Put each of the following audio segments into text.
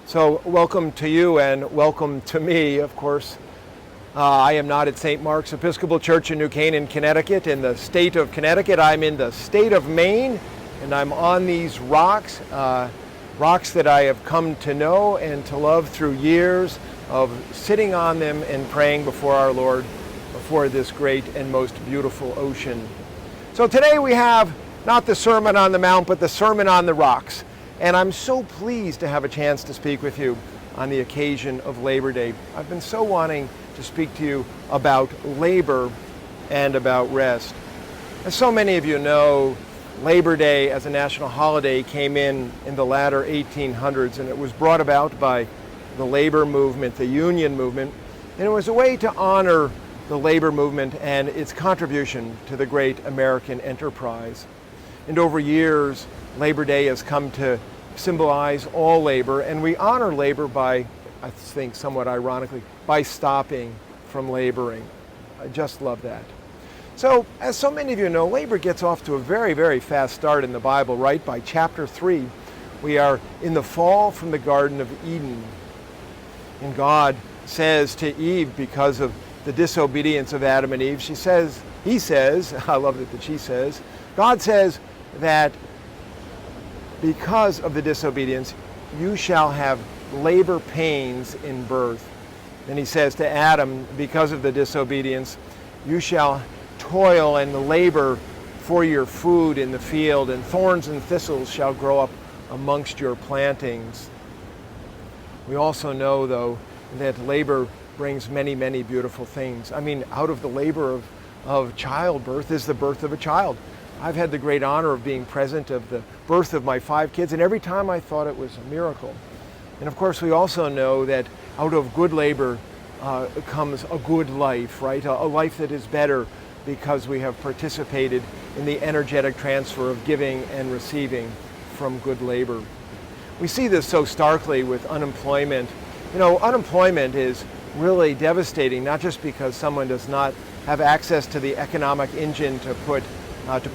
So welcome to you and welcome to me, of course. I am not at St. Mark's Episcopal Church in New Canaan, Connecticut, in the state of Connecticut. I'm in the state of Maine, and I'm on these rocks, rocks that I have come to know and to love through years of sitting on them and praying before our Lord, before this great and most beautiful ocean. So today we have not the Sermon on the Mount, but the Sermon on the Rocks. And I'm so pleased to have a chance to speak with you on the occasion of Labor Day. I've been so wanting to speak to you about labor and about rest. As so many of you know, Labor Day as a national holiday came in the latter 1800s, and it was brought about by the labor movement, the union movement, and it was a way to honor the labor movement and its contribution to the great American enterprise. And over years, Labor Day has come to symbolize all labor, and we honor labor by, I think somewhat ironically, by stopping from laboring. I just love that. So, as so many of you know, labor gets off to a very, very fast start in the Bible, right? By chapter 3, we are in the fall from the Garden of Eden. And God says to Eve, because of the disobedience of Adam and Eve, he says, I love it that she says, God says that because of the disobedience, you shall have labor pains in birth. And he says to Adam, because of the disobedience, you shall toil and labor for your food in the field, and thorns and thistles shall grow up amongst your plantings. We also know, though, that labor brings many, many beautiful things. I mean, out of the labor of childbirth is the birth of a child. I've had the great honor of being present of the birth of my 5 kids, and every time I thought it was a miracle. And of course, we also know that out of good labor comes a good life, right? A life that is better because we have participated in the energetic transfer of giving and receiving from good labor. We see this so starkly with unemployment. You know, unemployment is really devastating, not just because someone does not have access to the economic engine to put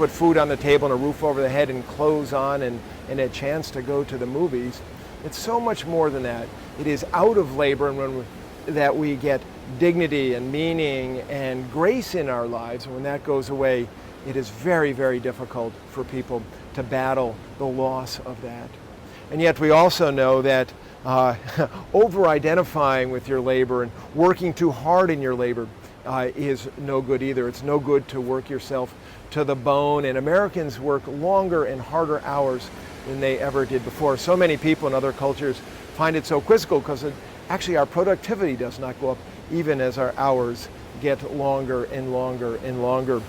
food on the table and a roof over the head and clothes on and a chance to go to the movies. It's so much more than that. It is out of labor that we get dignity and meaning and grace in our lives. And when that goes away, it is very, very difficult for people to battle the loss of that. And yet we also know that over-identifying with your labor and working too hard in your labor is no good either. It's no good to work yourself to the bone, and Americans work longer and harder hours than they ever did before. So many people in other cultures find it so quizzical because actually our productivity does not go up even as our hours get longer and longer and longer.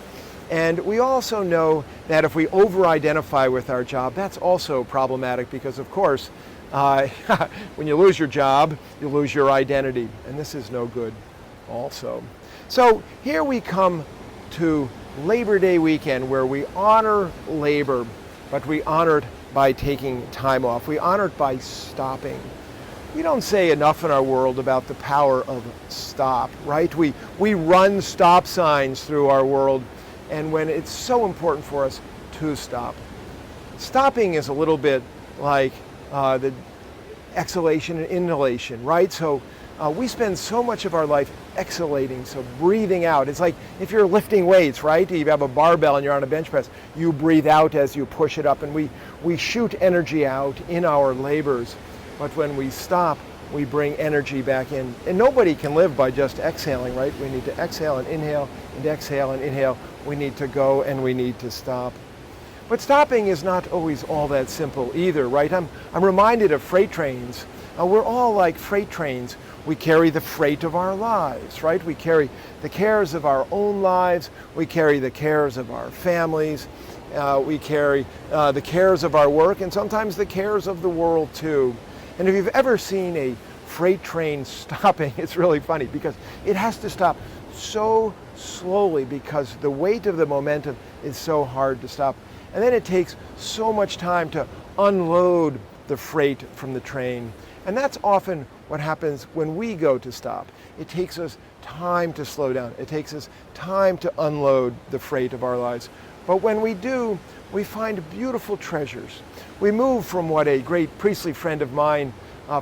And we also know that if we over-identify with our job, that's also problematic because, of course, when you lose your job, you lose your identity, and this is no good also. So here we come to Labor Day weekend, where we honor labor, but we honor it by taking time off. We honor it by stopping. We don't say enough in our world about the power of stop, right? We run stop signs through our world, and when it's so important for us to stop. Stopping is a little bit like the exhalation and inhalation, right? So we spend so much of our life exhalating, so breathing out. It's like if you're lifting weights, right? You have a barbell and you're on a bench press. You breathe out as you push it up, and we shoot energy out in our labors. But when we stop, we bring energy back in. And nobody can live by just exhaling, right? We need to exhale and inhale, and exhale and inhale. We need to go and we need to stop. But stopping is not always all that simple either, right? I'm reminded of freight trains. We're all like freight trains. We carry the freight of our lives, right? We carry the cares of our own lives. We carry the cares of our families. We carry the cares of our work, and sometimes the cares of the world too. And if you've ever seen a freight train stopping, it's really funny because it has to stop so slowly because the weight of the momentum is so hard to stop. And then it takes so much time to unload the freight from the train. And that's often what happens when we go to stop. It takes us time to slow down. It takes us time to unload the freight of our lives. But when we do, we find beautiful treasures. We move from what a great priestly friend of mine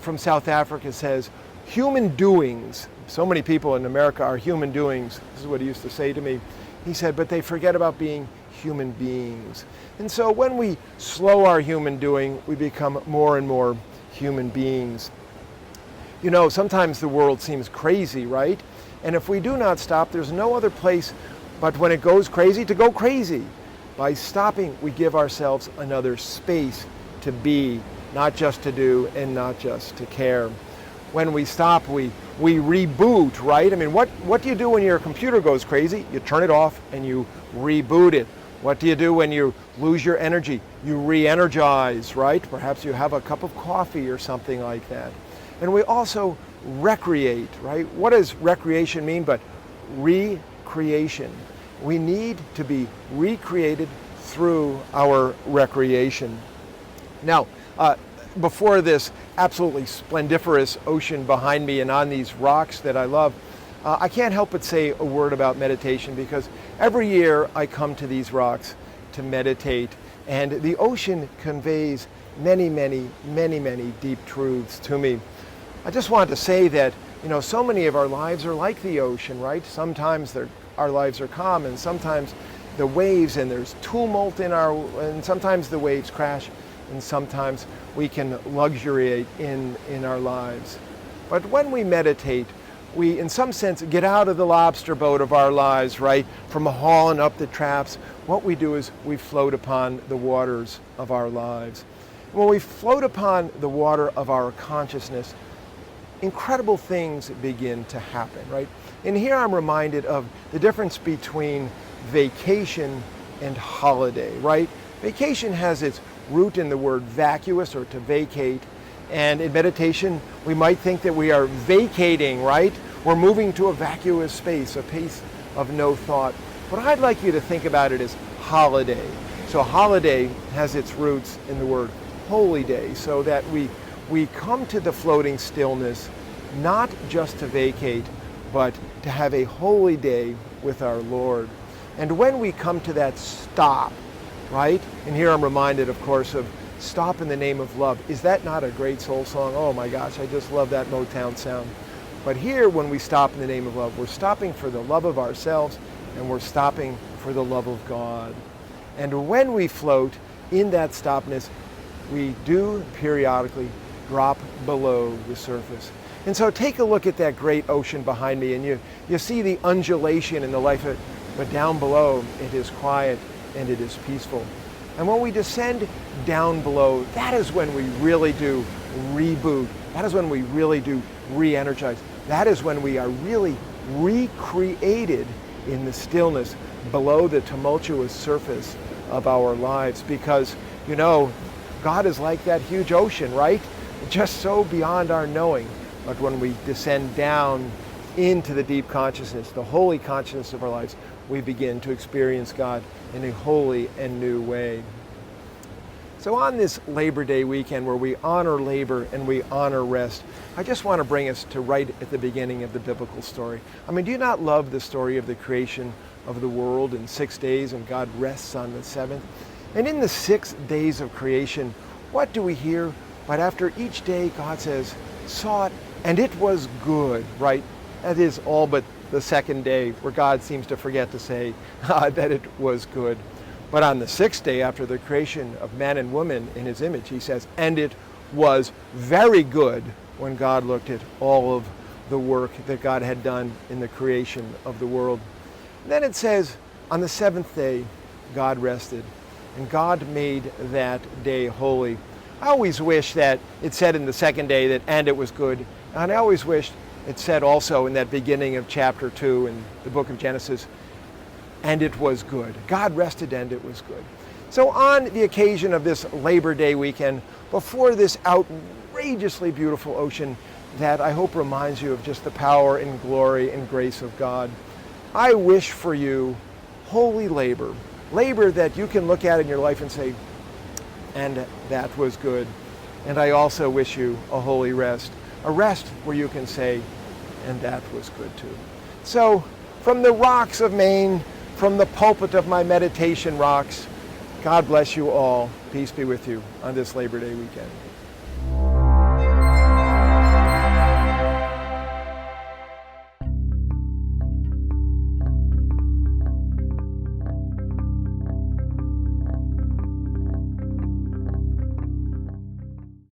from South Africa says, human doings, so many people in America are human doings. This is what he used to say to me. He said, but they forget about being human beings. And so when we slow our human doing, we become more and more human beings. You know, sometimes the world seems crazy, right? And if we do not stop, there's no other place but when it goes crazy to go crazy. By stopping, we give ourselves another space to be, not just to do and not just to care. When we stop, we reboot, right? I mean, what do you do when your computer goes crazy? You turn it off and you reboot it. What do you do when you lose your energy? You re-energize, right? Perhaps you have a cup of coffee or something like that. And we also recreate, right? What does recreation mean but recreation? We need to be recreated through our recreation. Now, before this absolutely splendiferous ocean behind me and on these rocks that I love, I can't help but say a word about meditation, because every year I come to these rocks to meditate, and the ocean conveys many, many, many, many deep truths to me. I just wanted to say that, you know, so many of our lives are like the ocean, right? Sometimes our lives are calm, and sometimes the waves, and there's tumult and sometimes the waves crash, and sometimes we can luxuriate in our lives. But when we meditate, we, in some sense, get out of the lobster boat of our lives, right? From hauling up the traps. What we do is we float upon the waters of our lives. When we float upon the water of our consciousness, incredible things begin to happen, right? And here I'm reminded of the difference between vacation and holiday, right? Vacation has its root in the word vacuous, or to vacate. And in meditation, we might think that we are vacating, right? We're moving to a vacuous space, a place of no thought. But I'd like you to think about it as holiday. So holiday has its roots in the word holy day, so that we come to the floating stillness, not just to vacate, but to have a holy day with our Lord. And when we come to that stop, right? And here I'm reminded, of course, of Stop in the Name of Love. Is that not a great soul song? Oh my gosh, I just love that Motown sound. But here, when we stop in the name of love, we're stopping for the love of ourselves, and we're stopping for the love of God. And when we float in that stopness, we do periodically drop below the surface. And so take a look at that great ocean behind me, and you see the undulation in the life of it, but down below it is quiet and it is peaceful. And when we descend down below, that is when we really do reboot. That is when we really do re-energize. That is when we are really recreated in the stillness below the tumultuous surface of our lives. Because, you know, God is like that huge ocean, right? Just so beyond our knowing. But when we descend down into the deep consciousness, the holy consciousness of our lives, we begin to experience God in a holy and new way. So on this Labor Day weekend, where we honor labor and we honor rest, I just want to bring us to right at the beginning of the biblical story. I mean, do you not love the story of the creation of the world in 6 days, and God rests on the seventh? And in the 6 days of creation, what do we hear? But after each day, God says, saw it, and it was good, right? That is all but the second day, where God seems to forget to say that it was good. But on the 6th day, after the creation of man and woman in his image, he says, and it was very good, when God looked at all of the work that God had done in the creation of the world. And then it says, on the 7th day, God rested, and God made that day holy. I always wish that it said in the second day that, and it was good. And I always wished it said also in that beginning of chapter 2 in the book of Genesis, and it was good. God rested and it was good. So on the occasion of this Labor Day weekend, before this outrageously beautiful ocean that I hope reminds you of just the power and glory and grace of God, I wish for you holy labor. Labor that you can look at in your life and say, and that was good. And I also wish you a holy rest. A rest where you can say, and that was good too. So from the rocks of Maine, from the pulpit of my meditation rocks, God bless you all. Peace be with you on this Labor Day weekend.